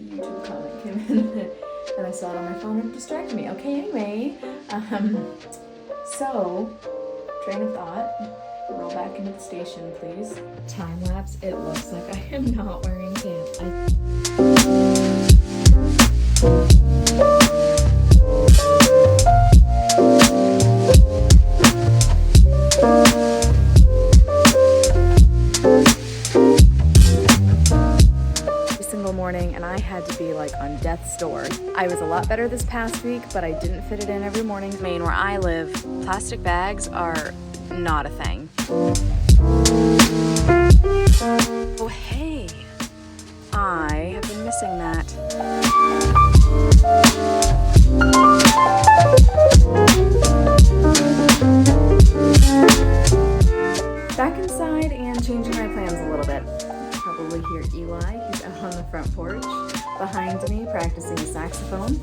YouTube comment came in and I saw it on my phone and it distracted me. Okay, anyway, so, train of thought, roll back into the station, please. Time lapse, it looks like I am not wearing pants. Morning and I had to be like on death's door. I was a lot better this past week, but I didn't fit it in every morning. In Maine, where I live, plastic bags are not a thing. Oh hey, I have been missing that. Back inside and changing my plans a little bit. Probably hear Eli. He's out on the front porch behind me practicing the saxophone.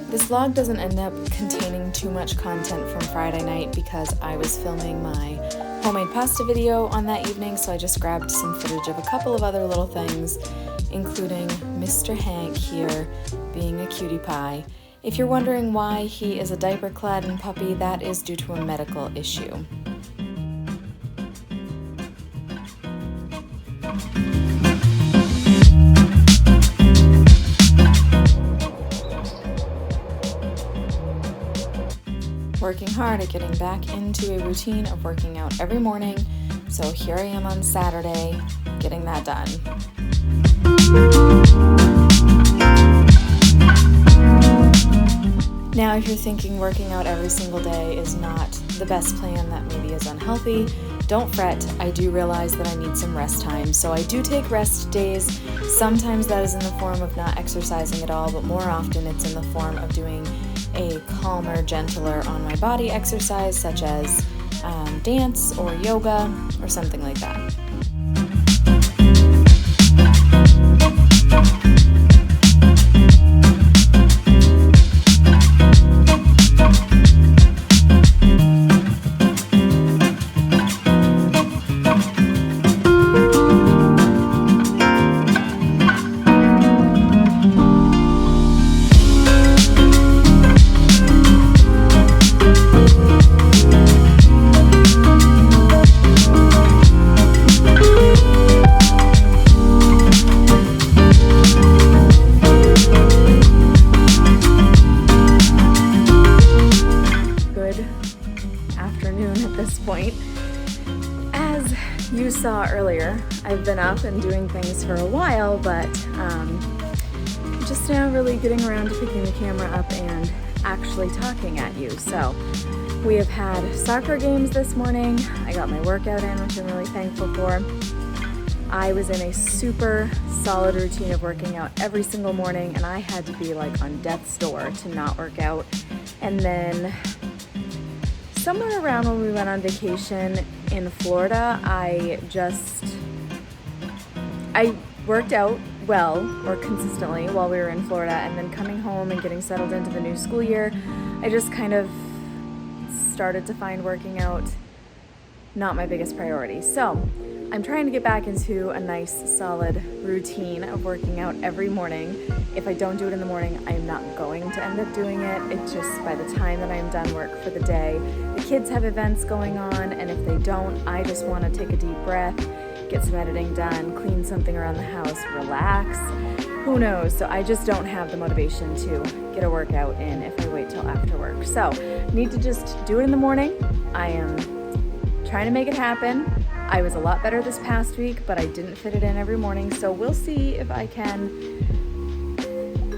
This vlog doesn't end up containing too much content from Friday night because I was filming my homemade pasta video on that evening, so I just grabbed some footage of a couple of other little things, including Mr. Hank here being a cutie pie. If you're wondering why he is a diaper-clad puppy, that is due to a medical issue. Working hard at getting back into a routine of working out every morning, so here I am on Saturday getting that done. Now if you're thinking working out every single day is not the best plan, that maybe is unhealthy, don't fret. I do realize that I need some rest time, so I do take rest days. Sometimes that is in the form of not exercising at all, but more often it's in the form of doing a calmer, gentler on my body exercise, such as dance or yoga or something like that. As you saw earlier, I've been up and doing things for a while, but just now really getting around to picking the camera up and actually talking at you. So we have had soccer games this morning. I got my workout in, which I'm really thankful for. I was in a super solid routine of working out every single morning, and I had to be like on death's door to not work out. And then somewhere around when we went on vacation in Florida, I worked out well or consistently while we were in Florida, and then coming home and getting settled into the new school year, I just kind of started to find working out not my biggest priority. So I'm trying to get back into a nice solid routine of working out every morning. If I don't do it in the morning, I am not going to end up doing it. It's just by the time that I'm done work for the day, the kids have events going on, and if they don't, I just want to take a deep breath, get some editing done, clean something around the house, relax. Who knows? So I just don't have the motivation to get a workout in if I wait till after work. So need to just do it in the morning. I am trying to make it happen. I was a lot better this past week, but I didn't fit it in every morning, so we'll see if I can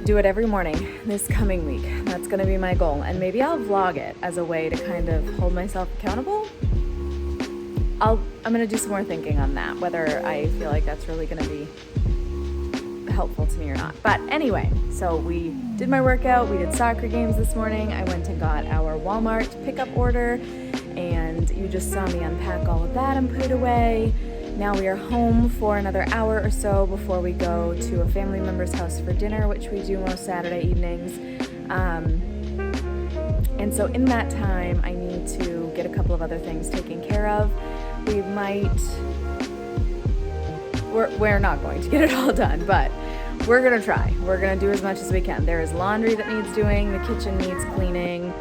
do it every morning this coming week. That's gonna be my goal. And maybe I'll vlog it as a way to kind of hold myself accountable. I'm gonna do some more thinking on that, whether I feel like that's really gonna be helpful to me or not. But anyway, so we did my workout, we did soccer games this morning. I went and got our Walmart pickup order, and you just saw me unpack all of that and put it away. Now we are home for another hour or so before we go to a family member's house for dinner, which we do most Saturday evenings. And so in that time, I need to get a couple of other things taken care of. We're not going to get it all done, but we're gonna try. We're gonna do as much as we can. There is laundry that needs doing, the kitchen needs cleaning,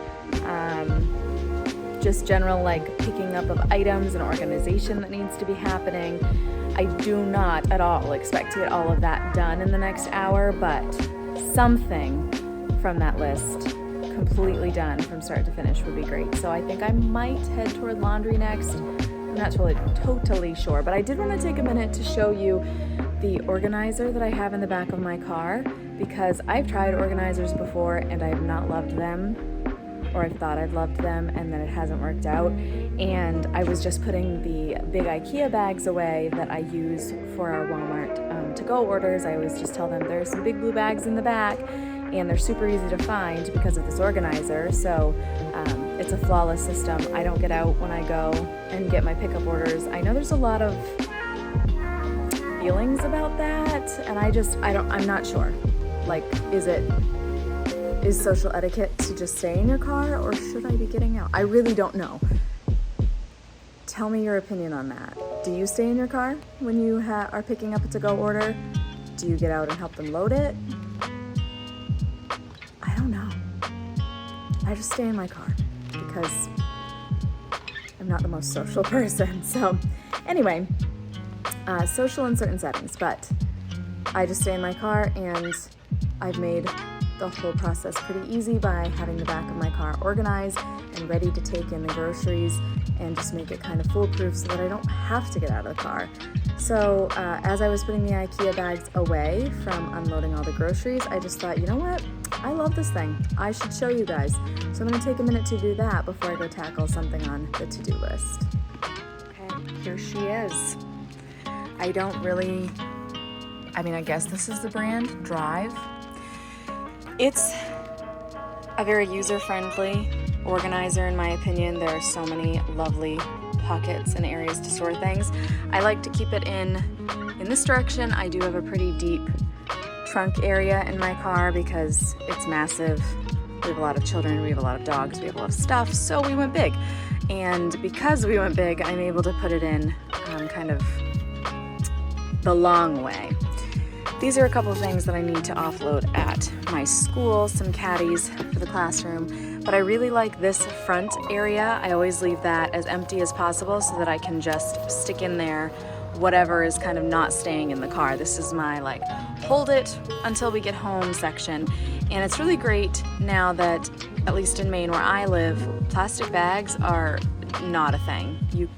just general like picking up of items and organization that needs to be happening. I do not at all expect to get all of that done in the next hour, but something from that list completely done from start to finish would be great. So I think I might head toward laundry next. I'm not totally sure, but I did want to take a minute to show you the organizer that I have in the back of my car, because I've tried organizers before and I have not loved them, or I've thought I've loved them and then it hasn't worked out. And I was just putting the big IKEA bags away that I use for our Walmart to-go orders. I always just tell them there's some big blue bags in the back and they're super easy to find because of this organizer. So it's a flawless system. I don't get out when I go and get my pickup orders. I know there's a lot of feelings about that, and I'm not sure. Like, is social etiquette to just stay in your car, or should I be getting out? I really don't know. Tell me your opinion on that. Do you stay in your car when you are picking up a to-go order? Do you get out and help them load it? I don't know. I just stay in my car because I'm not the most social person. So anyway, social in certain settings, but I just stay in my car, and I've made the whole process pretty easy by having the back of my car organized and ready to take in the groceries and just make it kind of foolproof so that I don't have to get out of the car. So as I was putting the IKEA bags away from unloading all the groceries, I just thought, you know what? I love this thing. I should show you guys. So I'm going to take a minute to do that before I go tackle something on the to-do list. Okay, here she is. I guess this is the brand, Drive. It's a very user-friendly organizer in my opinion. There are so many lovely pockets and areas to store things. I like to keep it in this direction. I do have a pretty deep trunk area in my car because it's massive. We have a lot of children, we have a lot of dogs, we have a lot of stuff, so we went big. And because we went big, I'm able to put it in kind of the long way. These are a couple of things that I need to offload at my school, some caddies for the classroom, but I really like this front area. I always leave that as empty as possible so that I can just stick in there whatever is kind of not staying in the car. This is my like hold it until we get home section, and it's really great now that, at least in Maine where I live, plastic bags are not a thing. You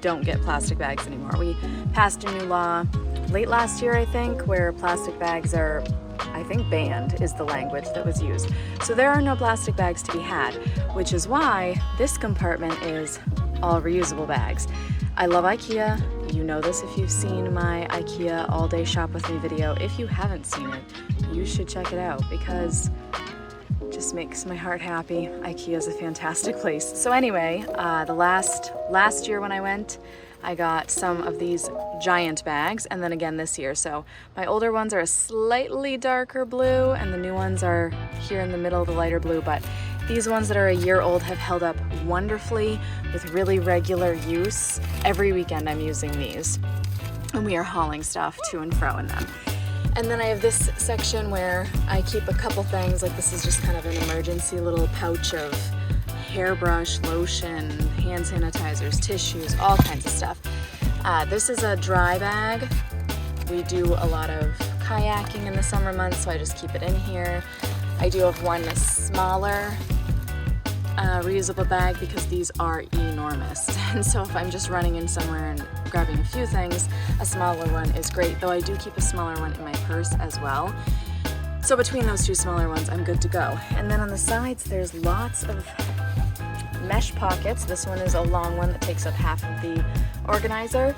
don't get plastic bags anymore. We passed a new law late last year, I think, where plastic bags are, I think, banned is the language that was used. So there are no plastic bags to be had, which is why this compartment is all reusable bags. I love IKEA. You know this if you've seen my IKEA all day shop with me video. If you haven't seen it, you should check it out because it just makes my heart happy. IKEA is a fantastic place. So anyway, the last year when I went, I got some of these giant bags, and then again this year. So my older ones are a slightly darker blue, and the new ones are here in the middle, the lighter blue, but these ones that are a year old have held up wonderfully with really regular use. Every weekend I'm using these, and we are hauling stuff to and fro in them. And then I have this section where I keep a couple things, like this is just kind of an emergency little pouch of hairbrush, lotion, hand sanitizers, tissues, all kinds of stuff. This is a dry bag. We do a lot of kayaking in the summer months, so I just keep it in here. I do have one smaller reusable bag because these are enormous. And so if I'm just running in somewhere and grabbing a few things, a smaller one is great, though I do keep a smaller one in my purse as well. So between those two smaller ones, I'm good to go. And then on the sides, there's lots of mesh pockets. This one is a long one that takes up half of the organizer.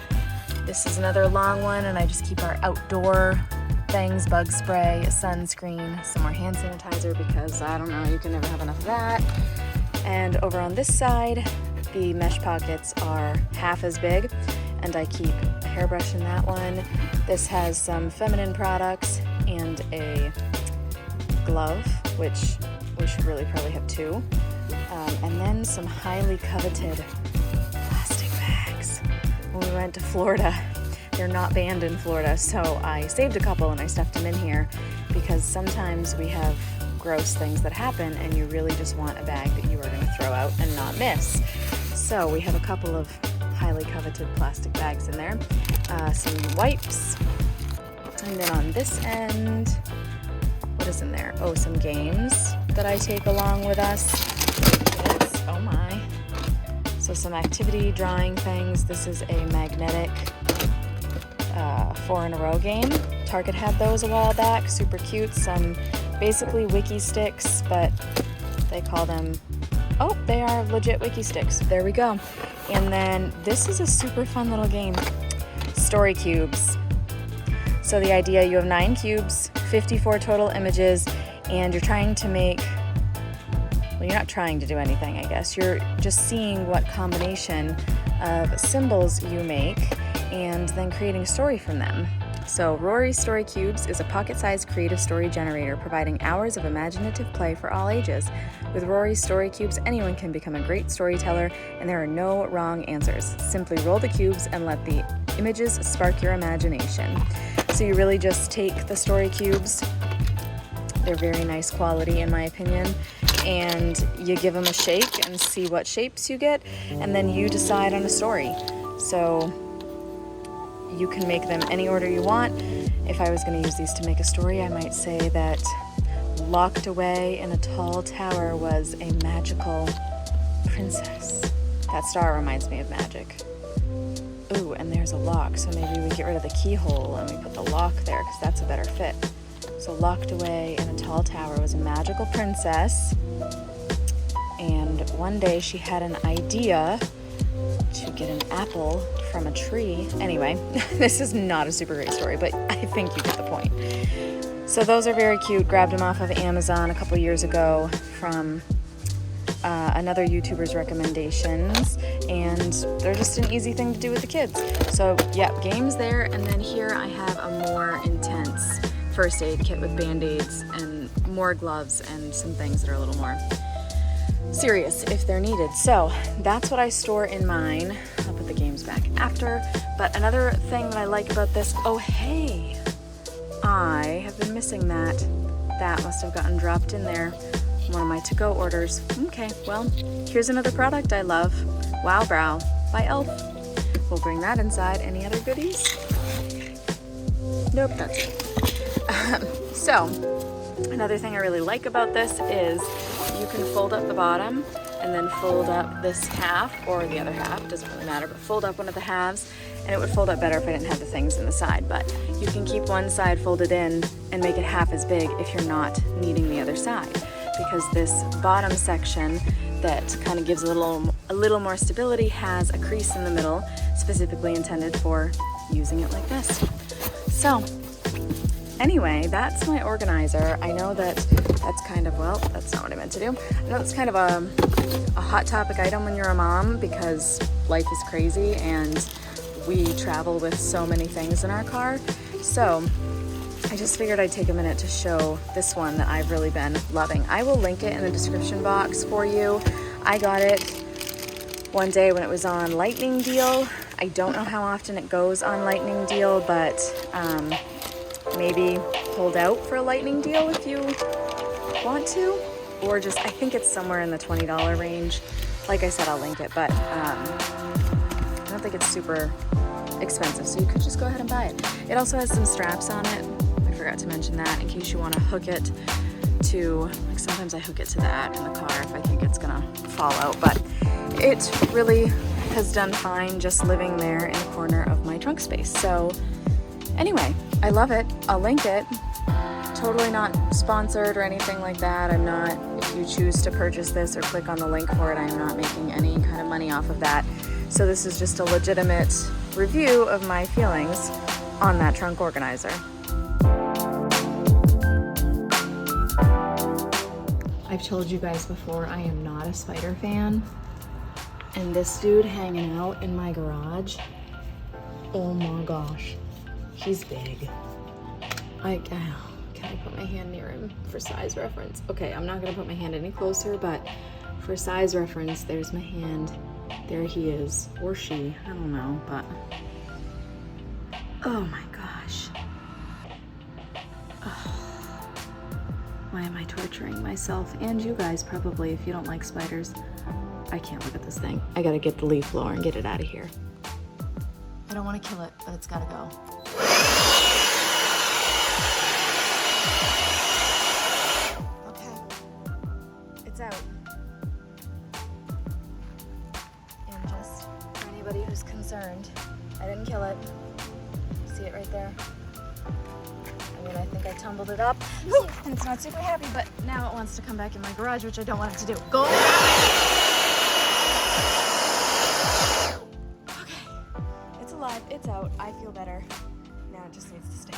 This is another long one, and I just keep our outdoor things, bug spray, sunscreen, some more hand sanitizer because I don't know, you can never have enough of that. And over on this side, the mesh pockets are half as big, and I keep a hairbrush in that one. This has some feminine products and a glove, which we should really probably have two. And then some highly coveted plastic bags. When we went to Florida, they're not banned in Florida, so I saved a couple and I stuffed them in here because sometimes we have gross things that happen and you really just want a bag that you are going to throw out and not miss. So we have a couple of highly coveted plastic bags in there, some wipes, and then on this end, what is in there? Oh, some games that I take along with us. Kids. Oh my. So some activity drawing things. This is a magnetic 4 in a row game. Target had those a while back, super cute. Some basically wiki sticks, but they call them, oh, they are legit wiki sticks. There we go. And then this is a super fun little game, story cubes. So the idea, you have 9 cubes, 54 total images, and you're trying to make, well, you're not trying to do anything, I guess. You're just seeing what combination of symbols you make and then creating a story from them. So Rory's Story Cubes is a pocket-sized creative story generator providing hours of imaginative play for all ages. With Rory's Story Cubes, anyone can become a great storyteller, and there are no wrong answers. Simply roll the cubes and let the images spark your imagination. So you really just take the story cubes, they're very nice quality in my opinion, and you give them a shake and see what shapes you get, and then you decide on a story. So you can make them any order you want. If I was going to use these to make a story, I might say that locked away in a tall tower was a magical princess. That star reminds me of magic. Ooh, and there's a lock, so maybe we get rid of the keyhole and we put the lock there because that's a better fit. So locked away in a tall tower was a magical princess, and one day she had an idea to get an apple from a tree. Anyway, this is not a super great story, but I think you get the point. So those are very cute. Grabbed them off of Amazon a couple years ago from another YouTuber's recommendations, and they're just an easy thing to do with the kids. So yeah, games there, and then here I have a more intense first aid kit with band-aids and more gloves and some things that are a little more serious if they're needed. So that's what I store in mine. I'll put the games back after. But another thing that I like about this, oh hey, I have been missing that. That must have gotten dropped in there. One of my to-go orders. Okay, well, here's another product I love. Wow Brow by e.l.f. We'll bring that inside. Any other goodies? Nope, that's it. So, another thing I really like about this is you can fold up the bottom and then fold up this half or the other half, doesn't really matter, but fold up one of the halves, and it would fold up better if I didn't have the things in the side, but you can keep one side folded in and make it half as big if you're not needing the other side, because this bottom section that kind of gives a little more stability has a crease in the middle specifically intended for using it like this. So anyway, that's my organizer. I know that's kind of, well, that's not what I meant to do. I know it's kind of a hot topic item when you're a mom because life is crazy and we travel with so many things in our car. So I just figured I'd take a minute to show this one that I've really been loving. I will link it in the description box for you. I got it one day when it was on Lightning Deal. I don't know how often it goes on Lightning Deal, but maybe hold out for a Lightning Deal if you want to, or just, I think it's somewhere in the $20 range. Like I said, I'll link it, but I don't think it's super expensive, so you could just go ahead and buy it. It also has some straps on it. I forgot to mention that in case you want to hook it to, like sometimes I hook it to that in the car if I think it's gonna fall out, but it really has done fine just living there in the corner of my trunk space. So anyway, I love it. I'll link it. totally not sponsored or anything like that. I'm not, if you choose to purchase this or click on the link for it, I'm not making any kind of money off of that. So this is just a legitimate review of my feelings on that trunk organizer. I've told you guys before, I am not a spider fan. And this dude hanging out in my garage, oh my gosh, he's big. Can I put my hand near him for size reference? Okay, I'm not gonna put my hand any closer, but for size reference, there's my hand. There he is, or she, I don't know, but oh my gosh. Why am I torturing myself and you guys probably if you don't like spiders? I can't look at this thing. I gotta get the leaf blower and get it out of here. I don't want to kill it, but it's gotta go. Okay, it's out. And just for anybody who's concerned, I didn't kill it. See it right there? I mean, I think I tumbled it up, and it's not super happy, but now it wants to come back in my garage, which I don't want it to do. Go! Okay, it's alive, it's out, I feel better. Now it just needs to stay.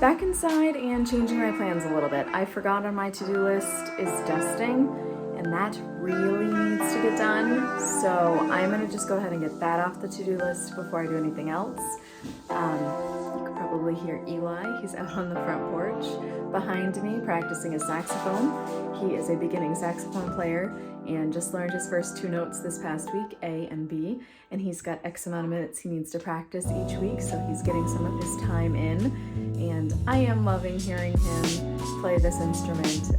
Back inside and changing my plans a little bit. I forgot on my to-do list is dusting, and that really needs to get done. So I'm gonna just go ahead and get that off the to-do list before I do anything else. You could probably hear Eli. He's out on the front porch behind me practicing his saxophone. He is a beginning saxophone player and just learned his first 2 notes this past week, A and B, and he's got X amount of minutes he needs to practice each week, so he's getting some of his time in, and I am loving hearing him play this instrument,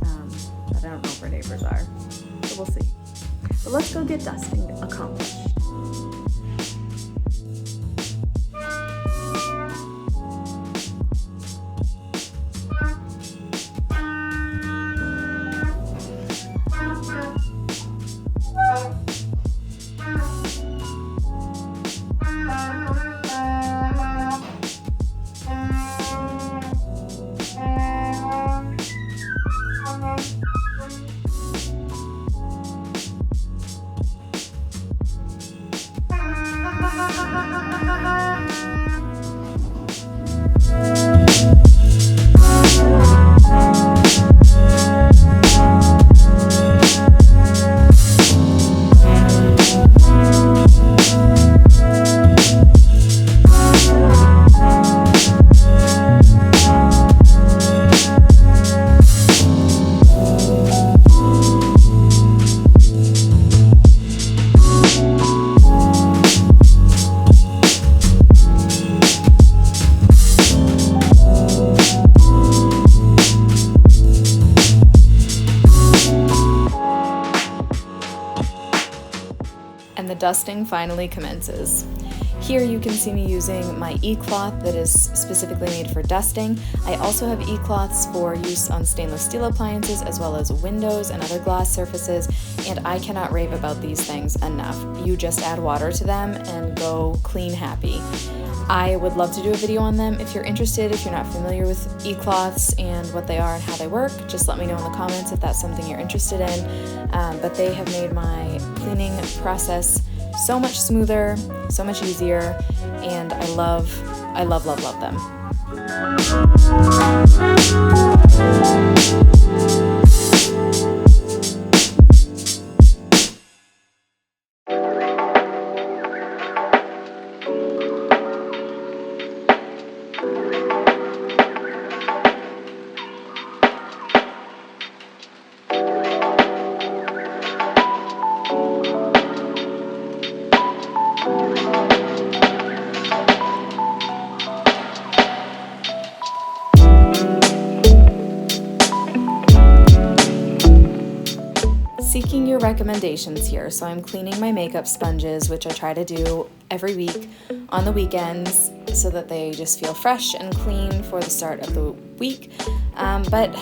but I don't know if our neighbors are, so we'll see. But let's go get dusting accomplished. And the dusting finally commences. Here you can see me using my e-cloth that is specifically made for dusting. I also have e-cloths for use on stainless steel appliances as well as windows and other glass surfaces, and I cannot rave about these things enough. You just add water to them and go clean happy. I would love to do a video on them. If you're interested, if you're not familiar with e-cloths and what they are and how they work, just let me know in the comments if that's something you're interested in. But they have made my cleaning process so much smoother, so much easier, and I love them. Seeking your recommendations here. So I'm cleaning my makeup sponges, which I try to do every week on the weekends so that they just feel fresh and clean for the start of the week. But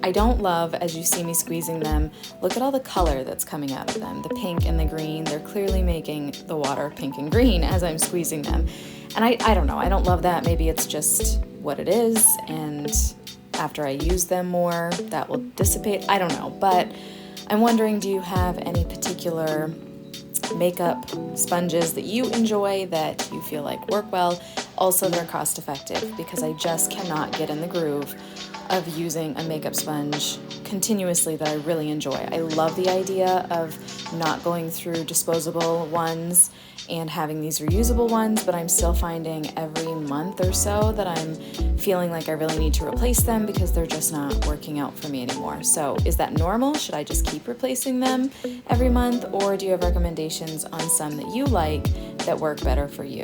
I don't love, as you see me squeezing them, look at all the color that's coming out of them. The pink and the green, they're clearly making the water pink and green as I'm squeezing them. And I don't know, I don't love that. Maybe it's just what it is, and after I use them more, that will dissipate. I don't know, but I'm wondering, do you have any particular makeup sponges that you enjoy that you feel like work well? Also, they're cost effective because I just cannot get in the groove of using a makeup sponge continuously that I really enjoy. I love the idea of not going through disposable ones and having these reusable ones, but I'm still finding every month or so that I'm feeling like I really need to replace them because they're just not working out for me anymore. So is that normal? Should I just keep replacing them every month, or do you have recommendations on some that you like that work better for you?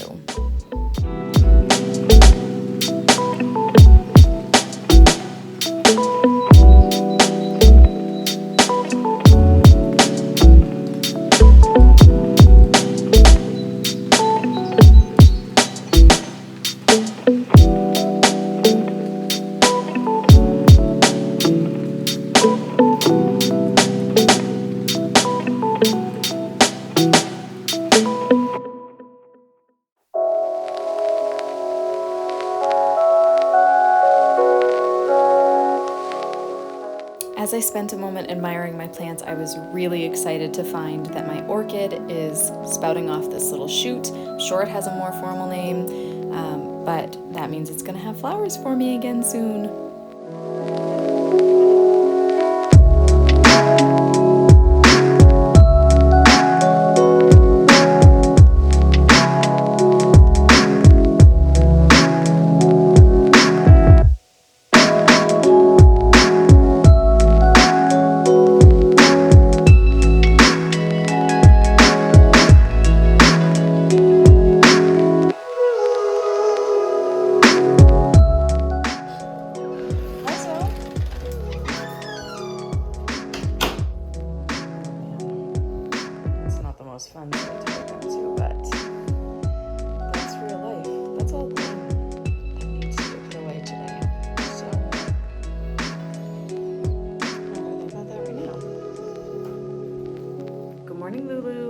As I spent a moment admiring my plants, I was really excited to find that my orchid is spouting off this little shoot. Sure, it has a more formal name, but that means it's going to have flowers for me again soon. Fun to talk into, but that's real life. That's all clean. That needs to get put away today. So I'm gonna think about that right now. Good morning, Lulu.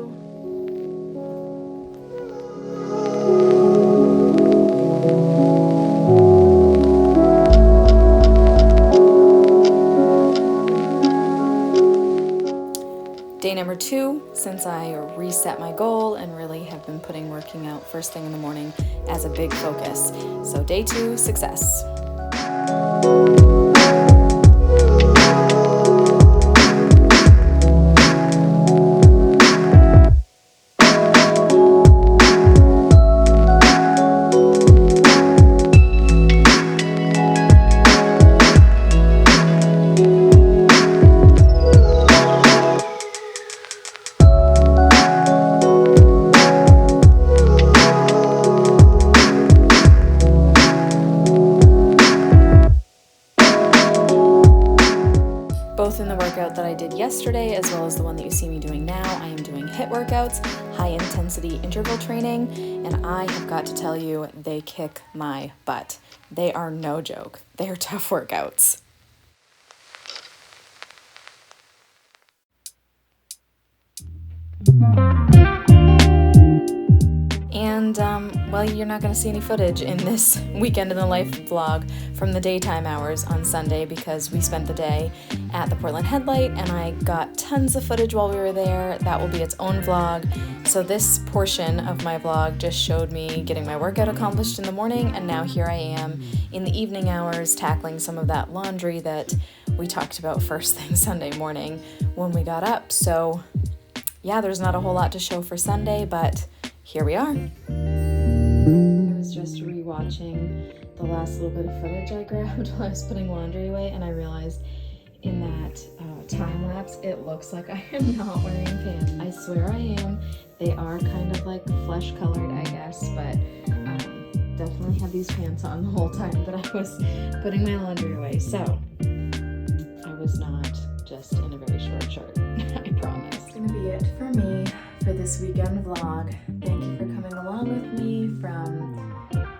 Day number 2, since I reset my goal and really have been putting working out first thing in the morning as a big focus. So day 2, success. Both in the workout that I did yesterday as well as the one that you see me doing now, I am doing HIIT workouts, high intensity interval training, and I have got to tell you, they kick my butt. They are no joke. They are tough workouts. And, well, you're not going to see any footage in this weekend in the life vlog from the daytime hours on Sunday because we spent the day at the Portland Headlight and I got tons of footage while we were there. That will be its own vlog. So this portion of my vlog just showed me getting my workout accomplished in the morning, and now here I am in the evening hours tackling some of that laundry that we talked about first thing Sunday morning when we got up. So yeah, there's not a whole lot to show for Sunday, but here we are. I was just rewatching the last little bit of footage I grabbed while I was putting laundry away, and I realized in that time lapse, it looks like I am not wearing pants. I swear I am. They are kind of like flesh colored, I guess, but definitely had these pants on the whole time that I was putting my laundry away. So I was not just in a very short shirt, I promise. That's gonna be it for me for this weekend vlog. Thank you for coming along with me from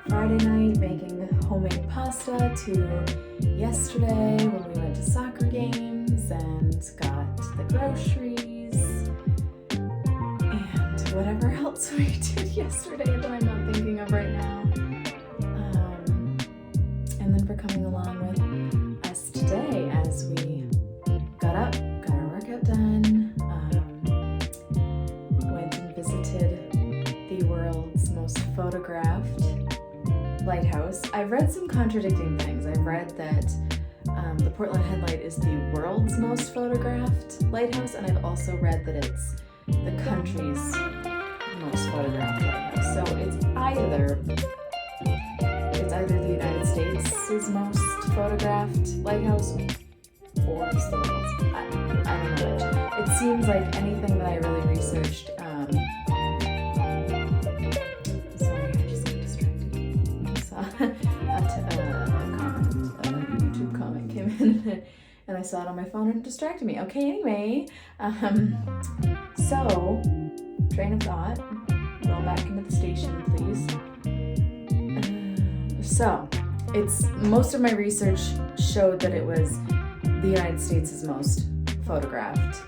Friday night making homemade pasta to yesterday when we went to soccer games and got the groceries and whatever else we did yesterday that I'm not thinking of right now. And then for coming along with lighthouse. I've read some contradicting things. I've read that the Portland Headlight is the world's most photographed lighthouse, and I've also read that it's the country's most photographed lighthouse. So it's either the United States' most photographed lighthouse or it's the world's. I don't know which. It seems like anything that I really researched. Sorry, I just got distracted. I saw a YouTube comment came in, and I saw it on my phone and it distracted me. Okay, anyway, so train of thought. Roll back into the station, please. So, most of my research showed that it was the United States' most photographed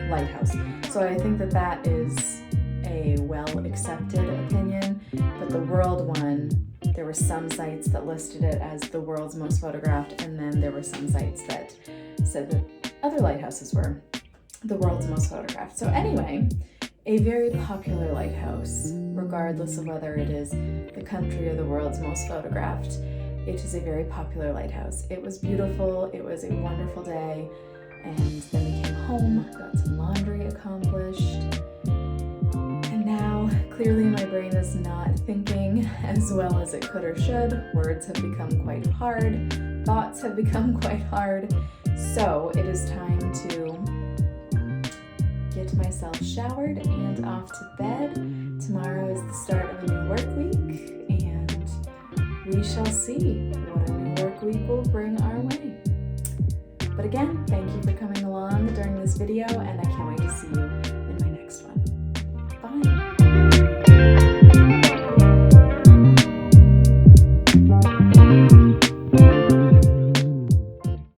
lighthouse. So I think that is a well-accepted opinion, but the world one, there were some sites that listed it as the world's most photographed, and then there were some sites that said that other lighthouses were the world's most photographed. So anyway, a very popular lighthouse, regardless of whether it is the country or the world's most photographed. It is a very popular lighthouse. It was beautiful, it was a wonderful day, and then we came home, got some laundry accomplished, and now clearly my brain is not thinking as well as it could or should. Words have become quite hard, thoughts have become quite hard, so it is time to get myself showered and off to bed. Tomorrow is the start of a new work week, and we shall see what a new work week will bring our way. But again, thank you for coming along during this video, and I can't wait